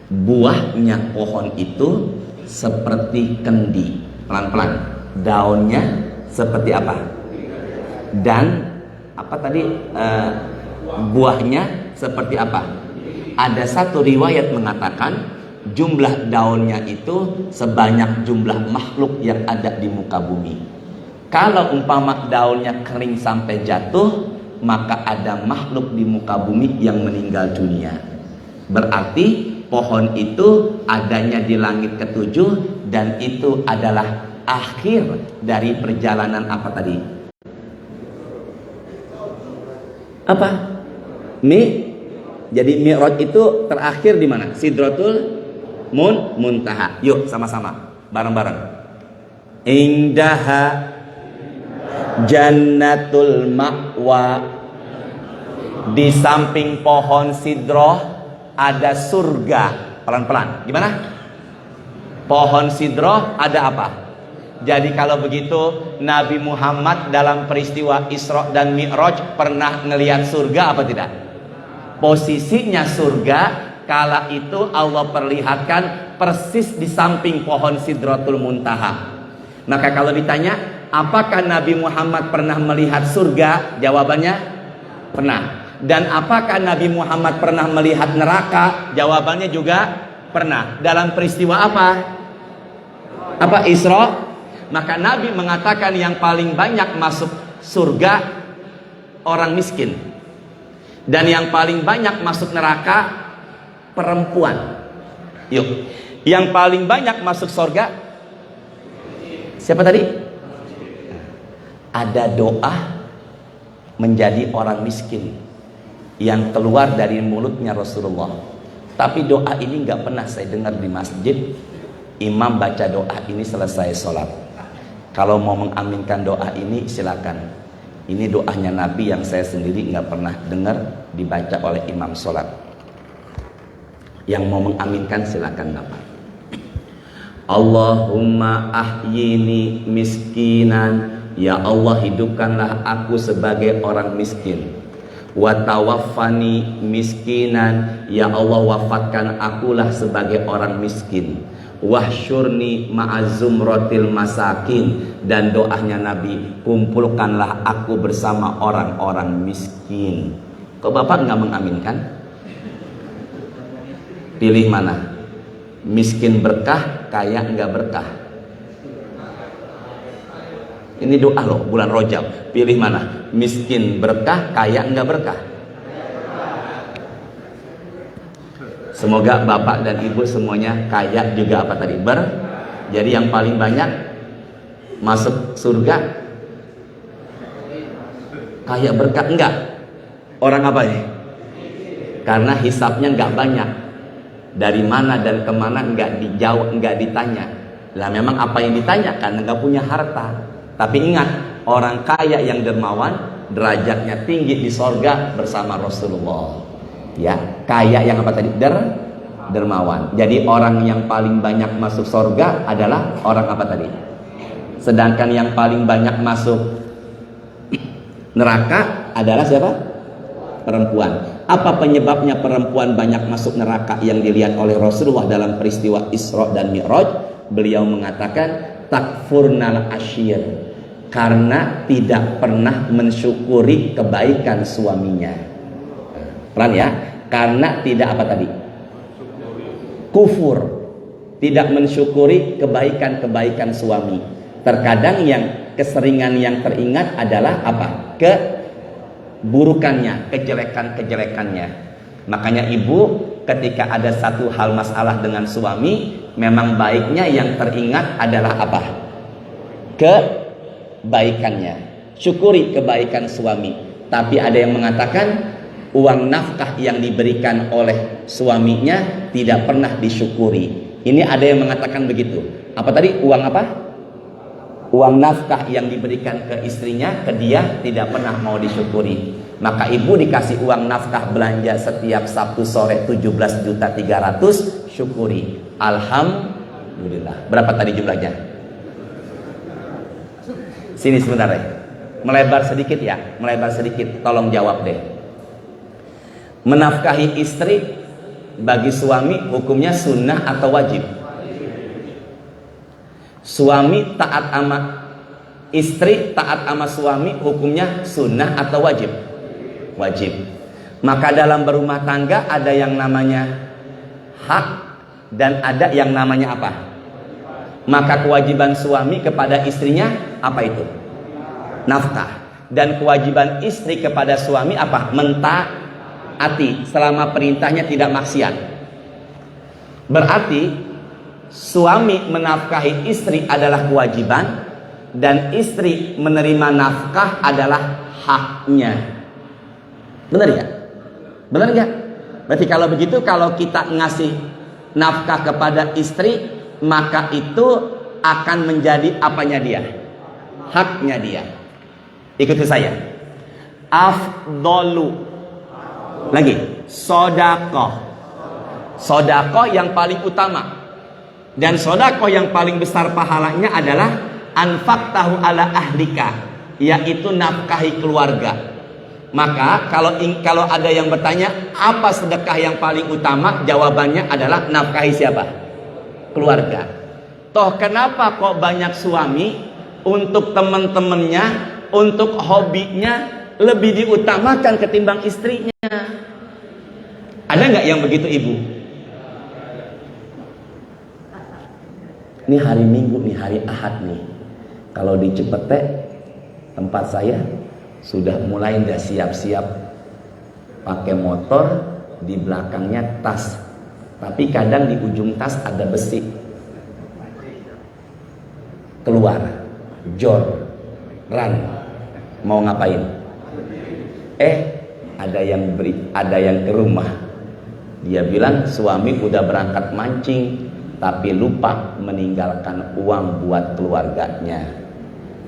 Buahnya pohon itu seperti kendi. Pelan-pelan. Daunnya seperti apa? Dan apa tadi? Buahnya seperti apa? Ada satu riwayat mengatakan jumlah daunnya itu sebanyak jumlah makhluk yang ada di muka bumi. Kalau umpama daunnya kering sampai jatuh, maka ada makhluk di muka bumi yang meninggal dunia. Berarti pohon itu adanya di langit ketujuh, dan itu adalah akhir dari perjalanan apa tadi? Apa? Jadi Mi'raj itu terakhir di mana? Sidratul Muntaha. Yuk sama-sama, bareng-bareng. Indaha Jannatul Ma'wa. Di samping pohon sidrah ada surga. Pelan-pelan. Gimana? Pohon sidrah ada apa? Jadi kalau begitu Nabi Muhammad dalam peristiwa Isra dan Mi'raj pernah ngelihat surga apa tidak? Posisinya surga kala itu Allah perlihatkan persis di samping pohon Sidratul Muntaha. Maka kalau ditanya, apakah Nabi Muhammad pernah melihat surga? Jawabannya pernah. Dan apakah Nabi Muhammad pernah melihat neraka? Jawabannya juga pernah. Dalam peristiwa apa? Apa? Isra. Maka Nabi mengatakan yang paling banyak masuk surga orang miskin. Dan yang paling banyak masuk neraka perempuan. Yuk, yang paling banyak masuk surga siapa tadi? Ada doa menjadi orang miskin yang keluar dari mulutnya Rasulullah. Tapi doa ini nggak pernah saya dengar di masjid. Imam baca doa ini selesai sholat. Kalau mau mengaminkan doa ini silakan. Ini doanya Nabi yang saya sendiri nggak pernah dengar dibaca oleh imam sholat. Yang mau mengaminkan silakan Bapak. Allahumma ahyini miskinan. Ya Allah, hidupkanlah aku sebagai orang miskin. Wa tawaffani miskinan, ya Allah wafatkan akulah sebagai orang miskin. Wahsyurni ma'azumrotil masakin, dan doanya Nabi, kumpulkanlah aku bersama orang-orang miskin. Kok Bapak nggak mengaminkan? Pilih mana? Miskin berkah, kaya nggak berkah? Ini doa loh, bulan Rajab. Pilih mana? Miskin berkah, kaya nggak berkah? Semoga Bapak dan Ibu semuanya kaya juga apa tadi? Jadi yang paling banyak masuk surga kaya berkah enggak? Orang apa ini? Karena hisapnya enggak banyak. Dari mana dan kemana enggak dijawab, enggak ditanya. Lah memang apa yang ditanya? Karena enggak punya harta. Tapi ingat, orang kaya yang dermawan derajatnya tinggi di sorga bersama Rasulullah. Ya, kaya yang apa tadi? Dermawan. Jadi orang yang paling banyak masuk sorga adalah orang apa tadi? Sedangkan yang paling banyak masuk neraka adalah siapa? Perempuan. Apa penyebabnya perempuan banyak masuk neraka yang dilihat oleh Rasulullah dalam peristiwa Isra dan Mi'raj? Beliau mengatakan takfurnal asyir, karena tidak pernah mensyukuri kebaikan suaminya. Peran ya, karena tidak apa tadi? Kufur, tidak mensyukuri kebaikan-kebaikan suami. Terkadang yang keseringan yang teringat adalah apa? Keburukannya, kejelekan-kejelekannya. Makanya ibu ketika ada satu hal masalah dengan suami, memang baiknya yang teringat adalah apa? Kebaikannya. Syukuri kebaikan suami. Tapi ada yang mengatakan uang nafkah yang diberikan oleh suaminya tidak pernah disyukuri. Ini ada yang mengatakan begitu. Apa tadi? Uang apa? Uang nafkah yang diberikan ke istrinya, ke dia tidak pernah mau disyukuri. Maka ibu dikasih uang nafkah belanja setiap Sabtu sore 17.300.000, syukuri. Alhamdulillah. Berapa tadi jumlahnya? Sini sebentar ya. Melebar sedikit ya, melebar sedikit. Tolong jawab deh. Menafkahi istri bagi suami hukumnya sunnah atau wajib? Suami taat sama istri, taat sama suami hukumnya sunnah atau wajib? Wajib. Maka dalam berumah tangga ada yang namanya hak dan ada yang namanya apa? Maka kewajiban suami kepada istrinya apa itu? Nafkah. Dan kewajiban istri kepada suami apa? Mentaati selama perintahnya tidak maksiat. Berarti suami menafkahi istri adalah kewajiban dan istri menerima nafkah adalah haknya. Benar ya? Benar nggak? Berarti kalau begitu, kalau kita ngasih nafkah kepada istri, maka itu akan menjadi apanya dia? Haknya dia. Ikuti saya. Afdolu. Lagi. Sodakoh. Sodakoh yang paling utama. Dan sodakoh yang paling besar pahalanya adalah anfaqtahu ala ahlika, yaitu nafkahi keluarga. Maka kalau ada yang bertanya apa sedekah yang paling utama, jawabannya adalah nafkahi siapa? Keluarga. Toh kenapa kok banyak suami untuk teman-temannya, untuk hobinya lebih diutamakan ketimbang istrinya? Ada nggak yang begitu ibu? Ini hari Minggu nih, hari Ahad nih. Kalau di Cipete tempat saya sudah mulai dah siap-siap pakai motor, di belakangnya tas. Tapi kadang di ujung tas ada besi. Keluar, jor, run, mau ngapain? Ada yang ke rumah. Dia bilang suami udah berangkat mancing, tapi lupa meninggalkan uang buat keluarganya.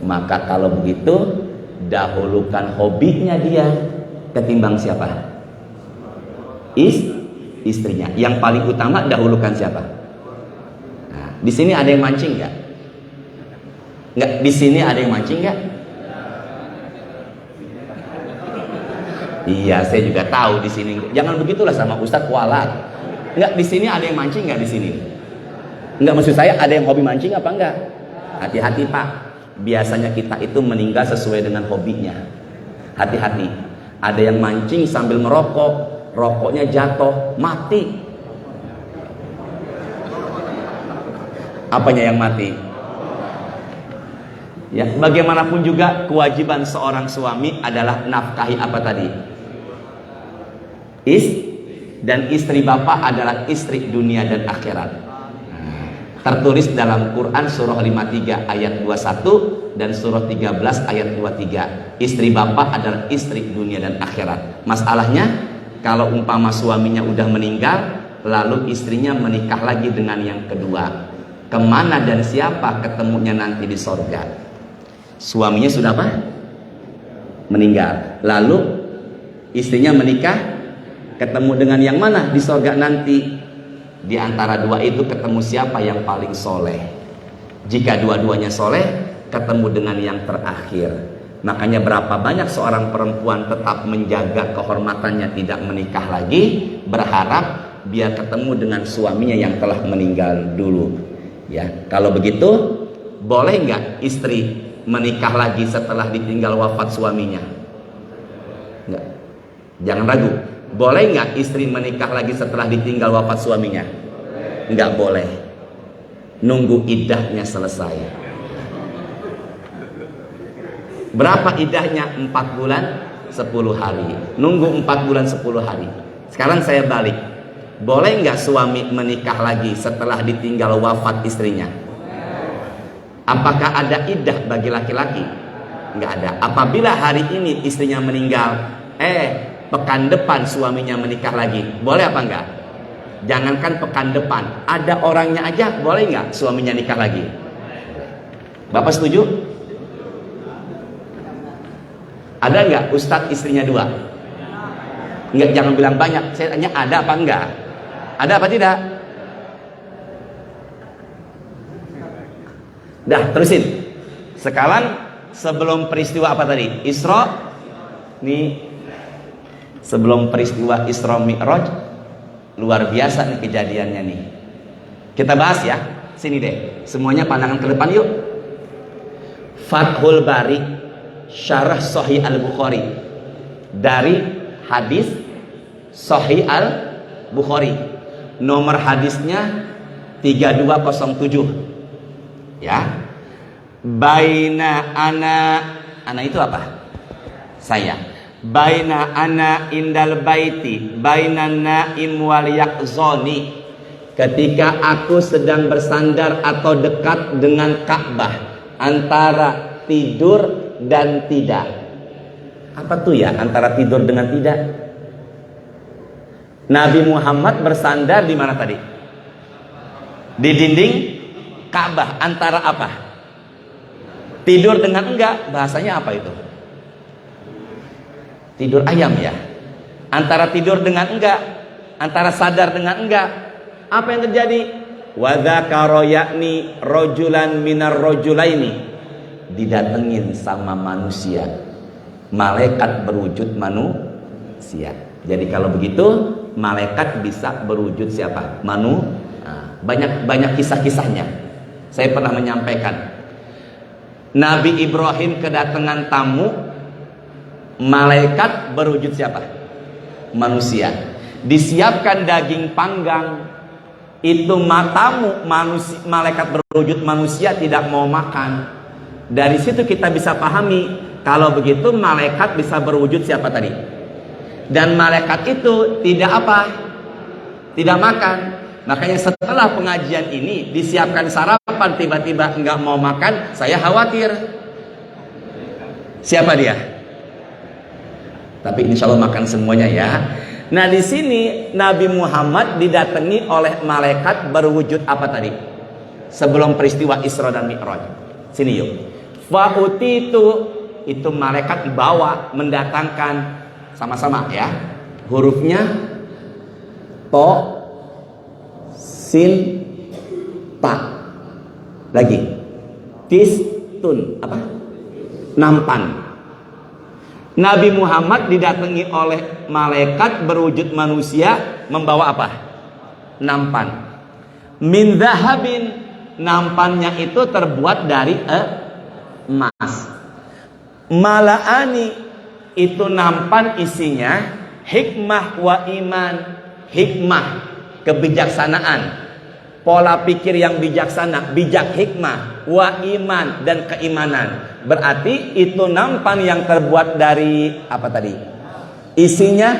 Maka kalau begitu, dahulukan hobinya dia ketimbang siapa? Istrinya. Yang paling utama dahulukan siapa? Nah, di sini ada yang mancing nggak? Nggak. Di sini ada yang mancing nggak? Iya, saya juga tahu di sini. Jangan begitulah sama Ustadz kualat. Enggak, di sini ada yang mancing enggak di sini? Enggak, maksud saya ada yang hobi mancing apa enggak? Hati-hati Pak. Biasanya kita itu meninggal sesuai dengan hobinya. Hati-hati. Ada yang mancing sambil merokok, rokoknya jatuh, mati. Apanya yang mati? Ya, bagaimanapun juga kewajiban seorang suami adalah nafkahi apa tadi? Dan istri bapak adalah istri dunia dan akhirat. Tertulis dalam Quran surah 53 ayat 21 dan surah 13 ayat 23. Istri bapak adalah istri dunia dan akhirat. Masalahnya kalau umpama suaminya udah meninggal, lalu istrinya menikah lagi dengan yang kedua. Kemana dan siapa ketemunya nanti di sorga? Suaminya sudah apa? Meninggal. Lalu istrinya menikah, ketemu dengan yang mana di sorga nanti? Di antara dua itu ketemu siapa yang paling soleh? Jika dua-duanya soleh, ketemu dengan yang terakhir. Makanya berapa banyak seorang perempuan tetap menjaga kehormatannya, tidak menikah lagi, berharap biar ketemu dengan suaminya yang telah meninggal dulu. Ya, kalau begitu boleh nggak istri menikah lagi setelah ditinggal wafat suaminya? Enggak. Jangan ragu. Boleh nggak istri menikah lagi setelah ditinggal wafat suaminya? Enggak boleh. Nunggu iddahnya selesai. Berapa iddahnya? 4 bulan 10 hari. Nunggu 4 bulan 10 hari. Sekarang saya balik. Boleh nggak suami menikah lagi setelah ditinggal wafat istrinya? Apakah ada iddah bagi laki-laki? Enggak ada. Apabila hari ini istrinya meninggal, pekan depan suaminya menikah lagi, boleh apa enggak? Jangankan pekan depan, ada orangnya aja, boleh enggak suaminya nikah lagi? Bapak setuju? Ada enggak Ustadz istrinya 2? Enggak, jangan bilang banyak. Saya tanya ada apa enggak? Ada apa tidak? Dah, terusin. Sekarang sebelum peristiwa apa tadi? Isra. Nih, sebelum peristiwa Isra Mi'raj, luar biasa nih kejadiannya nih. Kita bahas ya. Sini deh. Semuanya pandangan ke depan yuk. Fathul Bari, Syarah Sahih Al-Bukhari. Dari hadis Sahih Al-Bukhari. Nomor hadisnya 3207. Ya. Baina ana itu apa? Saya. Baina ana indal baiti baina naim wal yaqzani. Ketika aku sedang bersandar atau dekat dengan Ka'bah, antara tidur dan tidak. Apa tuh ya antara tidur dengan tidak? Nabi Muhammad bersandar di mana tadi? Di dinding Ka'bah. Antara apa? Tidur dengan enggak. Bahasanya apa itu? Tidur ayam ya. Antara tidur dengan enggak, antara sadar dengan enggak. Apa yang terjadi? Wa dzakara yakni rajulan minar rajulaini. Didatengin sama manusia. Malaikat berwujud manusia. Jadi kalau begitu malaikat bisa berwujud siapa? Banyak kisah-kisahnya. Saya pernah menyampaikan. Nabi Ibrahim kedatangan tamu, malaikat berwujud siapa? Manusia. Disiapkan daging panggang, itu matamu malaikat berwujud manusia tidak mau makan. Dari situ kita bisa pahami kalau begitu malaikat bisa berwujud siapa tadi? Dan malaikat itu tidak apa? Tidak makan. Makanya setelah pengajian ini disiapkan sarapan, tiba-tiba enggak mau makan, saya khawatir. Siapa dia? Tapi insya Allah makan semuanya ya. Nah di sini Nabi Muhammad didatangi oleh malaikat berwujud apa tadi? Sebelum peristiwa Isra dan Mi'raj. Sini yuk. Fa'uti itu malaikat dibawa mendatangkan sama-sama ya. Hurufnya to, sin, ta. Lagi. Tistun apa? Nampan. Nabi Muhammad didatangi oleh malaikat berwujud manusia membawa apa? Nampan. Min zahabin, nampannya itu terbuat dari emas. Mala'ani, itu nampan isinya hikmah wa iman. Hikmah, kebijaksanaan, pola pikir yang bijaksana, bijak hikmah, wa iman, dan keimanan. Berarti itu nampan yang terbuat dari apa tadi? Isinya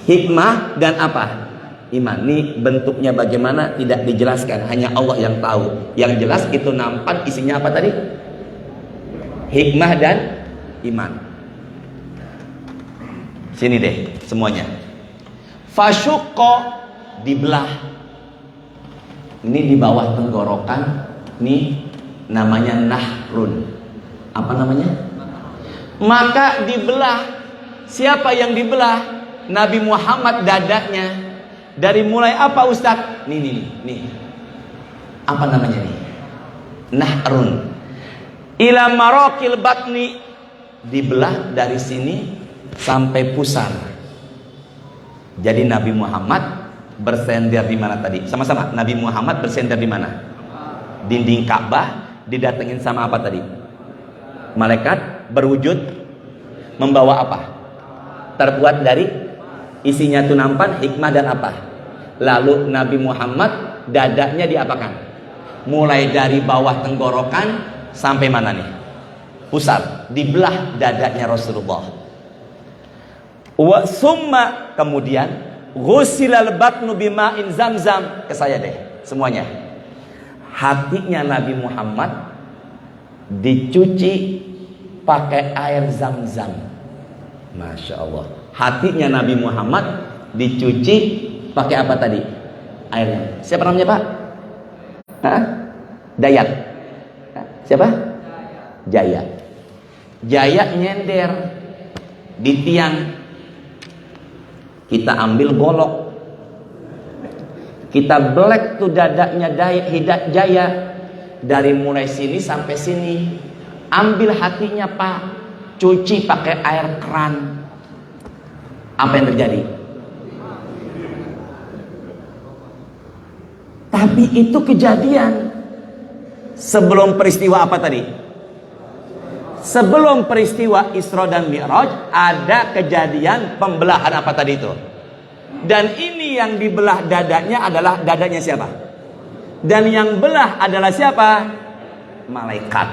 hikmah dan apa? Iman. Ini bentuknya bagaimana tidak dijelaskan, hanya Allah yang tahu. Yang jelas itu nampan isinya apa tadi? Hikmah dan iman. Sini deh semuanya. Fasyuqqo, dibelah. Ini di bawah tenggorokan, ini namanya nahrun. Apa namanya? Maka dibelah. Siapa yang dibelah? Nabi Muhammad dadanya. Dari mulai apa Ustaz? Nih. Apa namanya nih? Nahrun. Ila marokil batni, dibelah dari sini sampai pusar. Jadi Nabi Muhammad bersender di mana tadi? Sama-sama. Nabi Muhammad bersender di mana? Dinding Ka'bah. Didatengin sama apa tadi? Malaikat berwujud membawa apa? Terbuat dari isinya itu nampan, hikmah dan apa? Lalu Nabi Muhammad dadanya diapakan? Mulai dari bawah tenggorokan sampai mana nih? Pusar. Dibelah dadanya Rasulullah. Wa summa, kemudian ghusilal batnu bima'in zamzam. Ke saya deh semuanya. Hatinya Nabi Muhammad dicuci pakai air zam-zam. Masya Allah. Hatinya Nabi Muhammad dicuci pakai apa tadi? Airnya. Siapa namanya Pak? Hah? Dayat. Siapa? Jaya. Jaya nyender di tiang. Kita ambil golok, kita belek tuh dadanya Jaya dari mulai sini sampai sini. Ambil hatinya Pak, cuci pakai air keran. Apa yang terjadi? Tapi itu kejadian sebelum peristiwa apa tadi? Sebelum peristiwa Isra dan Mi'raj ada kejadian pembelahan apa tadi itu? Dan ini yang dibelah dadanya adalah dadanya siapa? Dan yang belah adalah siapa? Malaikat.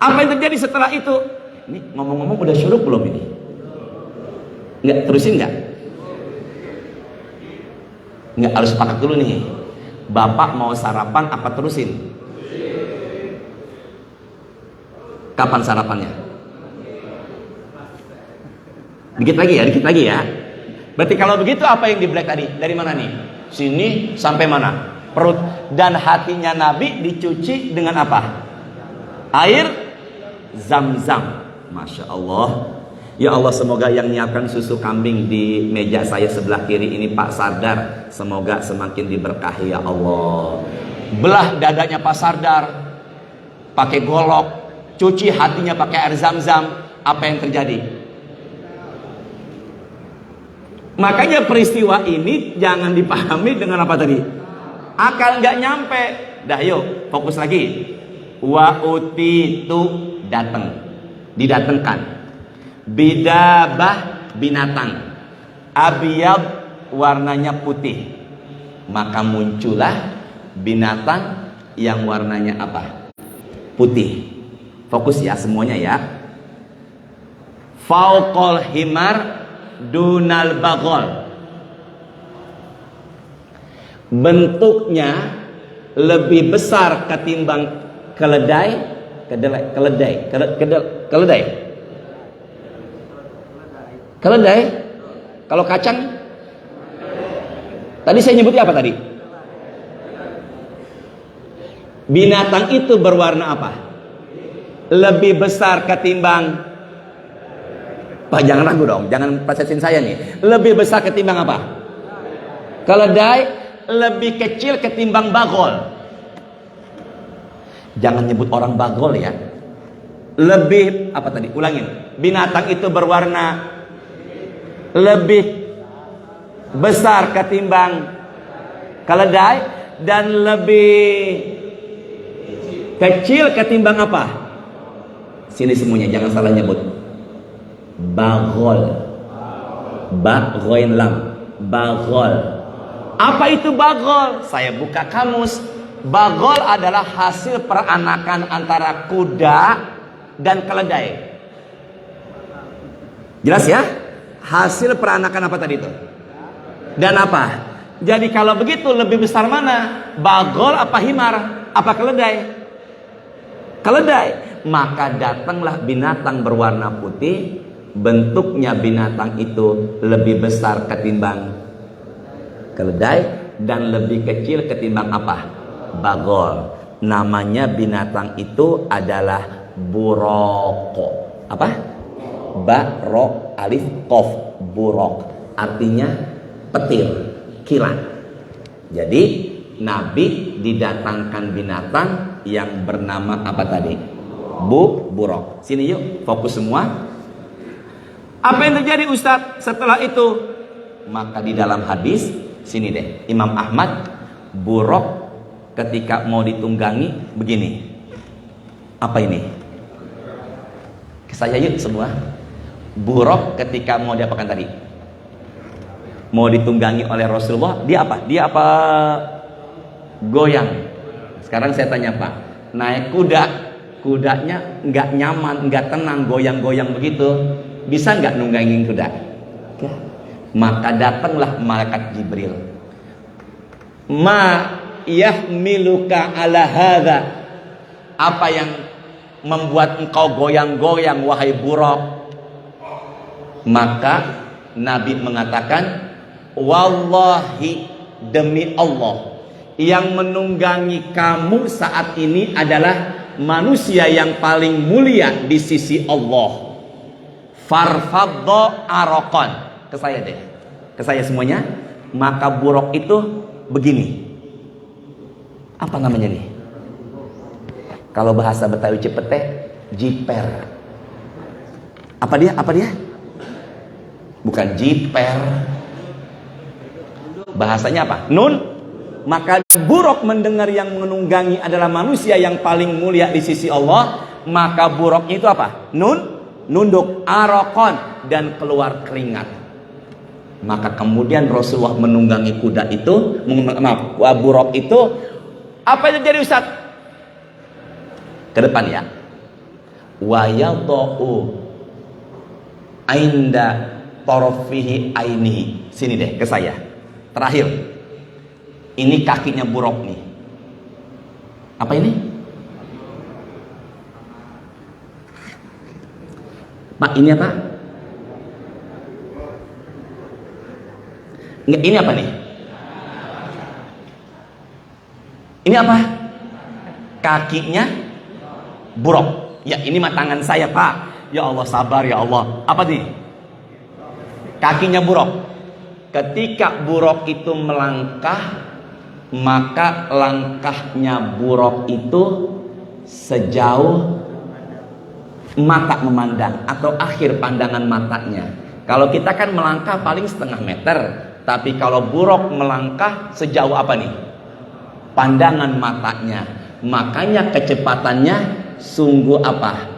Apa yang terjadi setelah itu? Ini ngomong-ngomong udah syuruk belum ini? Enggak, terusin enggak? Enggak, harus sepakat dulu nih. Bapak mau sarapan apa terusin? Kapan sarapannya? Dikit lagi ya. Berarti kalau begitu apa yang di black tadi? Dari mana nih? Sini sampai mana? Perut. Dan hatinya Nabi dicuci dengan apa? Air zam-zam. Masya Allah. Ya Allah, semoga yang nyiapkan susu kambing di meja saya sebelah kiri ini Pak Sardar, semoga semakin diberkahi ya Allah. Belah dadanya Pak Sardar pakai golok, cuci hatinya pakai air zam-zam. Apa yang terjadi? Makanya peristiwa ini jangan dipahami dengan apa tadi? Akal nggak nyampe. Dah yuk, fokus lagi. Wa utitu, datang, didatengkan. Bidabah, binatang. Abiyab, warnanya putih. Maka muncullah binatang yang warnanya apa? Putih. Fokus ya semuanya ya. Fauqal himar dunal bagol. Bentuknya lebih besar ketimbang keledai. Keledai. Kalau kacang, tadi saya nyebutnya apa tadi? Binatang itu berwarna apa? Lebih besar ketimbang, Pak jangan ragu dong, jangan pasetin saya nih. Lebih besar ketimbang apa? Keledai. Lebih kecil ketimbang bagol. Jangan nyebut orang bagol ya. Lebih apa tadi? Ulangin. Binatang itu berwarna lebih besar ketimbang keledai dan lebih kecil ketimbang apa? Sini semuanya, jangan salah nyebut. Bagol. Baghoin lam. Bagol. Apa itu bagol? Saya buka kamus. Bagol adalah hasil peranakan antara kuda dan keledai. Jelas ya? Hasil peranakan apa tadi itu? Dan apa? Jadi kalau begitu lebih besar mana? Bagol apa himar? Apa keledai? Keledai. Maka datanglah binatang berwarna putih. Bentuknya binatang itu lebih besar ketimbang keledai dan lebih kecil ketimbang apa? Bagol. Namanya binatang itu adalah buroko. Apa? Ba-ro alif kof. Burok. Artinya petir, kilat. Jadi Nabi didatangkan binatang yang bernama apa tadi? Burok. Sini yuk, fokus semua. Apa yang terjadi Ustadz setelah itu? Maka di dalam hadis, sini deh, Imam Ahmad, burok ketika mau ditunggangi begini. Apa ini? Saya yuk semua. Burok ketika mau diapakan tadi? Mau ditunggangi oleh Rasulullah, dia apa? Dia apa? Goyang. Sekarang saya tanya Pak, naik kuda, kudanya nggak nyaman, nggak tenang, goyang-goyang begitu. Bisa nggak nunggangin kuda? Maka datanglah malaikat Jibril. Ma yahmiluka ala hadza. Apa yang membuat engkau goyang-goyang wahai buruk? Maka Nabi mengatakan, wallahi, demi Allah, yang menunggangi kamu saat ini adalah manusia yang paling mulia di sisi Allah. Farfaddo arokon. Ke saya deh, ke saya semuanya. Maka buruk itu begini. Apa namanya nih? Kalau bahasa Betawi Cepete, jiper. Apa dia? Apa dia? Bukan jiper. Bahasanya apa? Nun. Maka buruk mendengar yang menunggangi adalah manusia yang paling mulia di sisi Allah. Maka buruk itu apa? Nun. Nunduk, arokon, dan keluar keringat. Maka kemudian Rasulullah menunggangi kuda itu, buruk itu. Apa yang terjadi Ustaz? Ke depan ya. Wa yadau ainda torofihi ainihi. Sini deh ke saya. Terakhir. Ini kakinya buruk nih. Apa ini? Pak, ini apa? Enggak, ini apa nih? Ini apa? Kakinya buruk. Ya, ini mah tangan saya, Pak. Ya Allah, sabar ya Allah. Apa nih? Kakinya buruk. Ketika buruk itu melangkah, maka langkahnya buruk itu sejauh mata memandang atau akhir pandangan matanya. Kalau kita kan melangkah paling setengah meter, tapi kalau buruk melangkah sejauh apa nih? Pandangan matanya. Makanya kecepatannya sungguh apa?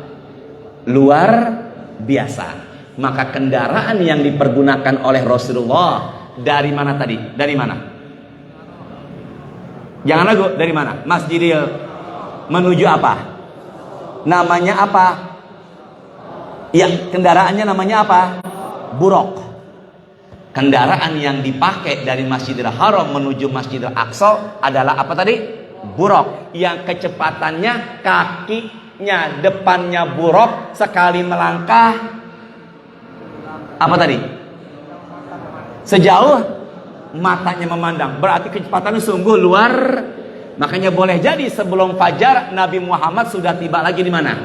Luar biasa. Maka kendaraan yang dipergunakan oleh Rasulullah dari mana tadi? Dari mana? Jangan ragu, dari mana? Masjidil menuju apa? Namanya apa? Ya, kendaraannya namanya apa? Buruk. Kendaraan yang dipakai dari Masjidil Haram menuju Masjidil Aqsa adalah apa tadi? Buruk. Yang kecepatannya kakinya depannya buruk, sekali melangkah apa tadi? Sejauh matanya memandang. Berarti kecepatannya sungguh luar. Makanya boleh jadi sebelum fajar Nabi Muhammad sudah tiba lagi di mana?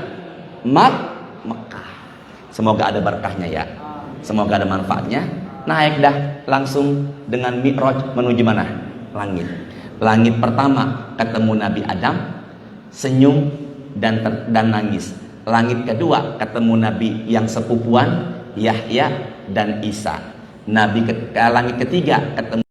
Mekah. Semoga ada berkahnya ya. Semoga ada manfaatnya. Naik dah langsung dengan Mi'raj menuju mana? Langit. Langit pertama ketemu Nabi Adam, senyum dan nangis. Langit kedua ketemu nabi yang sepupuan Yahya dan Isa. Langit ketiga ketemu